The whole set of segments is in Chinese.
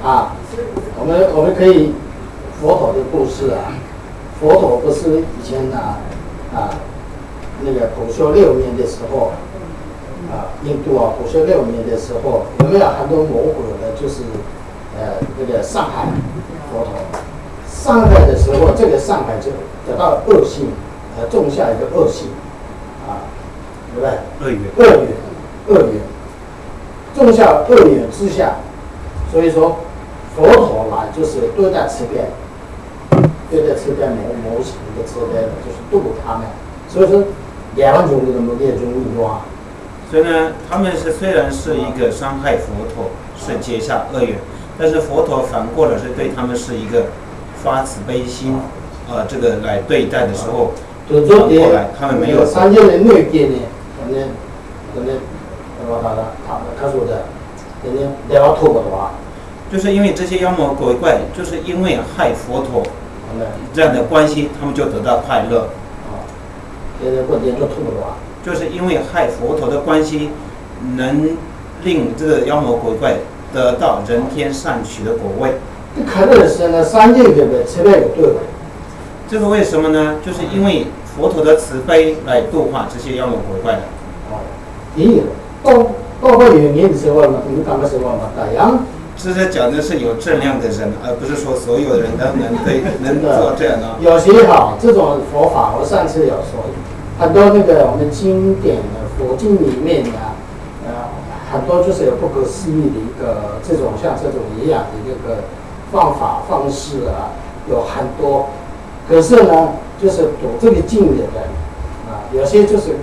我们可以佛陀的故事啊，佛陀不是以前那个普修6年的时候印度普修6年的时候，有没有很多模糊的，就是那个上海佛陀，上海的时候，这个上海就得到恶性，种下一个恶性对不对？恶缘，种下恶缘之下，所以说佛陀来就是对待慈悲模型的慈悲，就是度他们。所以说2种的某些种欲望。所以呢，他们虽然是一个伤害佛陀，是结下恶缘，但是佛陀反过来是对他们是一个发慈悲心，这个来对待的时候，反过来他们没有。3件的内界呢，他说的，你要吐的话，就是因为这些妖魔鬼怪，就是因为害佛陀这样的关系，他们就得到快乐。就是因为害佛陀的关系，能令这个妖魔鬼怪得到人天善趣的果位。快乐是呢，3件的慈悲有对的。这个为什么呢？就是因为佛陀的慈悲来度化这些妖魔鬼怪的。到原年的时候嘛，你刚开始嘛，大洋。这是讲的是有正量的人，而不是说所有的人都能做这样的。有些这种佛法，我上次有说，很多那个我们经典的佛经里面很多就是有不可思议的一个像这种一样的一个方法方式有很多。可是呢，就是读这个经的人有些就是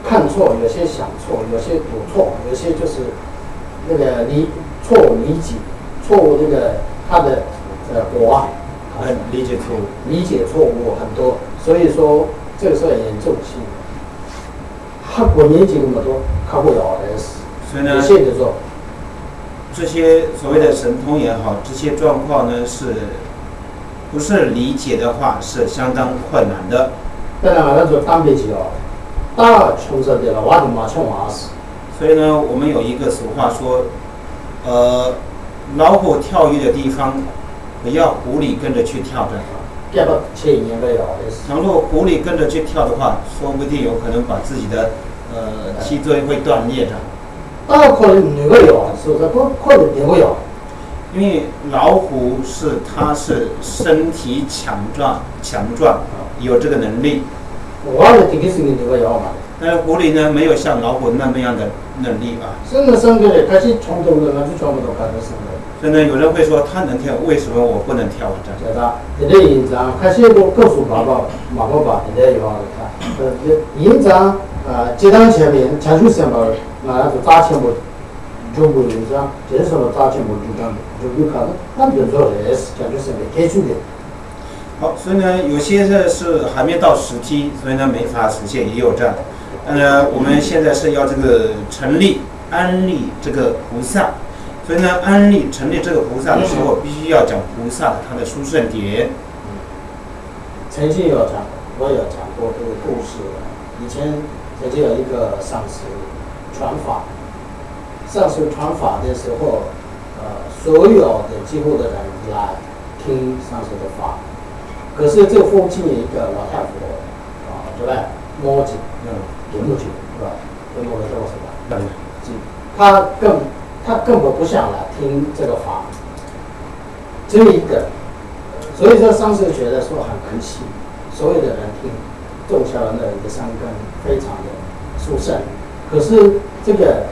看错，有些想错，有些读错，有些就是那个错误理解，错误那个他的理解错误很多，所以说这个是很严重性。我年纪那么多，考不了的是。所以呢，这些所谓的神通也好，这些状况呢，不是理解的话是相当困难的。当然了，就当别急大穷色的了，我就马穷死。所以呢，我们有一个俗话说，老虎跳跃的地方，不要狐狸跟着去跳的。倘若狐狸跟着去跳的话，说不定有可能把自己的脊椎会断裂的。可能你会有，是不是？不可能你会有。因为老虎它是身体强壮，有这个能力。我的第一是你会有嘛？但是狐狸呢，没有像老虎那么样的能力生的开始冲动了，那就全部都开始生的。所以呢，有人会说他能跳，为什么我不能跳这样？对吧？你的营长开始我告诉爸爸，你的有营长接单前面前出什么就砸钱不就不营长，这是什么砸钱不就这样就看到，那就说的是前出什么开出的。好，所以呢，有些是还没到时机，所以呢没法实现，也有这样。我们现在是要这个安立这个菩萨。所以呢，成立这个菩萨的时候，必须要讲菩萨他的殊胜点。曾经我有讲过这个故事。以前曾经有一个上师传法的时候，所有的几乎的人来听上师的法。可是这个附近有一个老太婆对吧？摸紧，点不紧，是吧？跟摸的多是吧？他根本不想来听这个法，只有一个，所以说上师觉得说很可惜，所有的人听，种下了那一个善根，非常的殊胜。可是这个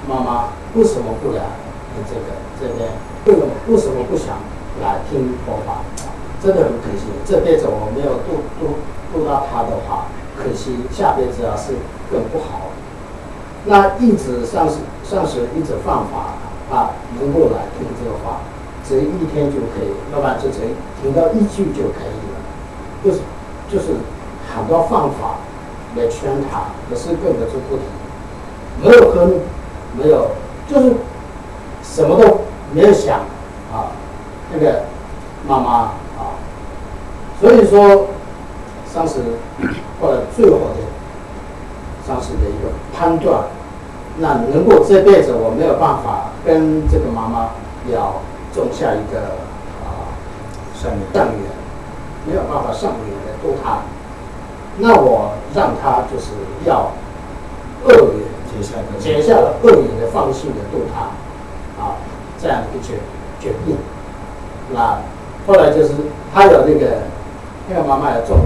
妈妈为什么不来这边？为什么不想来听佛法？真的很可惜，这辈子我没有度到他的话，可惜下辈子是更不好。那一直上师一直放法能够来听这个法，只一天就可以，要不然就只听到1句就可以了。就是很多方法来劝他，可是根本就不听，没有跟没有，就是什么都没有想那个妈妈所以说上师后来最后的上师的一个判断，那能够这辈子我没有办法跟这个妈妈要种下一个上面上缘，没有办法上缘来度他，那我让他就是要恶缘结下了恶缘的放心的度他，这样一个决定。那后来就是他有那个妈妈有种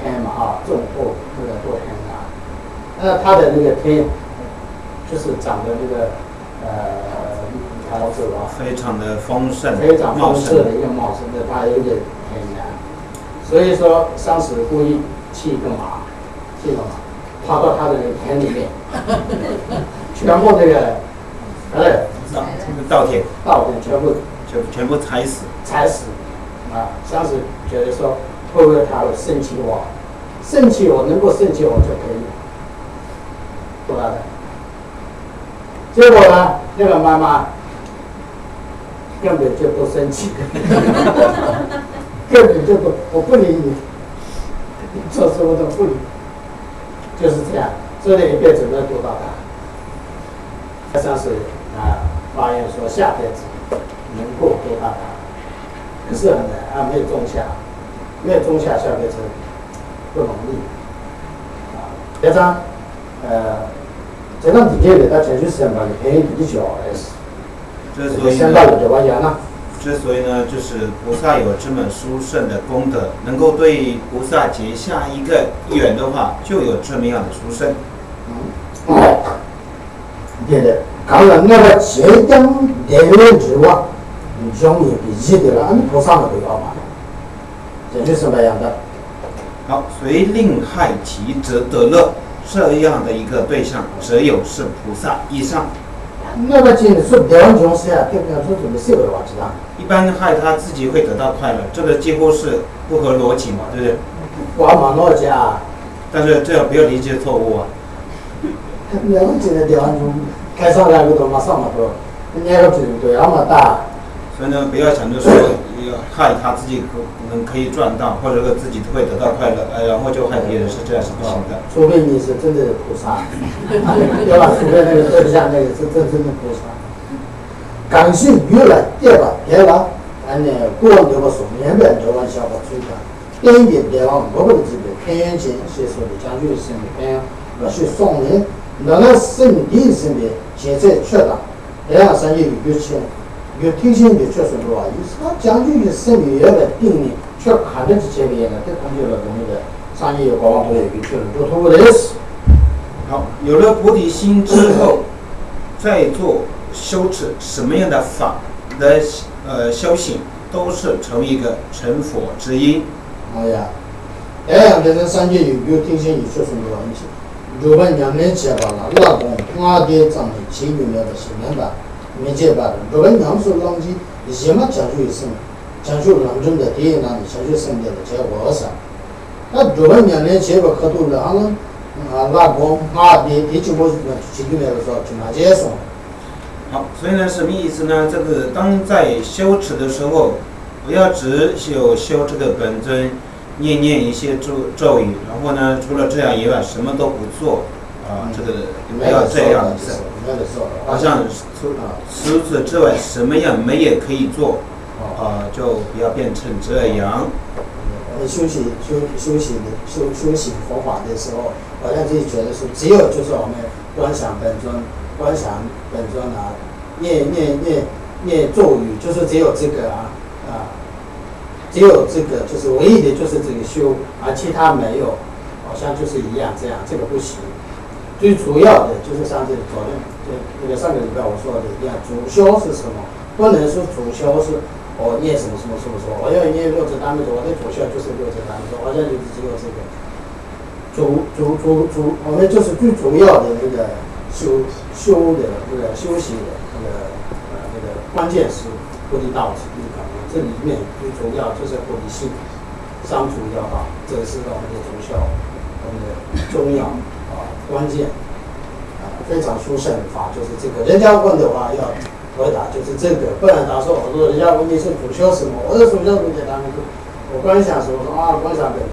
田嘛种过那个过田啊，那他的那个田就是长的那个桃子非常的丰盛，非常丰盛的一个茂盛的，他有一个田园，所以说当时故意骑个马，跑到他的田里面，全部那个稻田全部踩死，当时觉得说会不会他会生气我能够生气我就可以做他的。结果呢，那个妈妈根本就不生气，根本就不，我不理你，你做什么都不理，就是这样，这一辈子没有度到他。上次发愿说下辈子能够度到他，可是很难没有种下，下辈子不容易。这张这张底下的他全就是把你便宜比较的是，之所以呢，就是菩萨有这么殊胜的功德，能够对菩萨结下一个缘的话，就有这么样的殊胜。对的，当然那个结灯点燃之外，你容易比记得了，菩萨的不要嘛，这就是什么样的？好，谁令害其则得乐？这样的一个对象，只有是菩萨以上。那个经说别人种是啊，对不对？说怎么社会话知道？一般害他自己会得到快乐，这个几乎是不合逻辑嘛，对不对？光马诺家，但是这样不要理解错误啊。那个经的别人种开上来个多嘛上嘛多，那个经对那么大。所以呢，不要想着说要害他自己可以赚到，或者说自己会得到快乐，然后就害别人，是这样是不行的。除非你是真的菩萨，对吧？除非那个对象那个是真的菩萨。感谢越来对吧？对吧？过往这个说明白这个小伙最大，边边对吧？我们这边偏远县所说的将军身边，去送人，那个圣地身边现在确的，这样生意有钱。有听信的确实多啊，他将军的生意也来定力，却看得起这个也来，这看见了东西的商业往往都有一个确认，都通过类似。好，有了菩提心之后，再做修持什么样的法的修行，都是成一个成佛之因。哎呀，这样的人商业有听信有确实多一些。如果2年前吧了，老公我的长辈7年的10年吧。没结巴的，如果娘说浪迹，什么讲究一生，讲究郎中的第一难，讲究生的结果是，那如果2年前吧可多了，老公我的第9个7年的时候就拿结束。好，所以呢，什么意思呢？这个当在修持的时候，不要只修这个本尊，念一些咒语，然后呢，除了这样以外，什么都不做。这个不要这样子，好像除此之外什么样没也可以做，就不要变成这样。修行佛法的时候，好像自己觉得是只有就是我们观想本尊念咒语，就是只有这个只有这个就是唯一的就是这个修，其他没有，好像就是一样这样，这个不行。最主要的就是像这昨天那个上个礼拜我说的一样，主修是什么？不能说主修是我念什么，我要念六字单字，我的主修就是六字单字，好像就只有这个我们就是最主要的那个修的那个修行的那个关键是菩提道次第，这里面最主要就是菩提心，三主要道，这是我们的主修，我们的重要。关键非常殊胜的法就是这个。人家问的话要回答就是这个，不然他说我说人家问你是主修什么，我的主修很简单，我观想什么，观想本。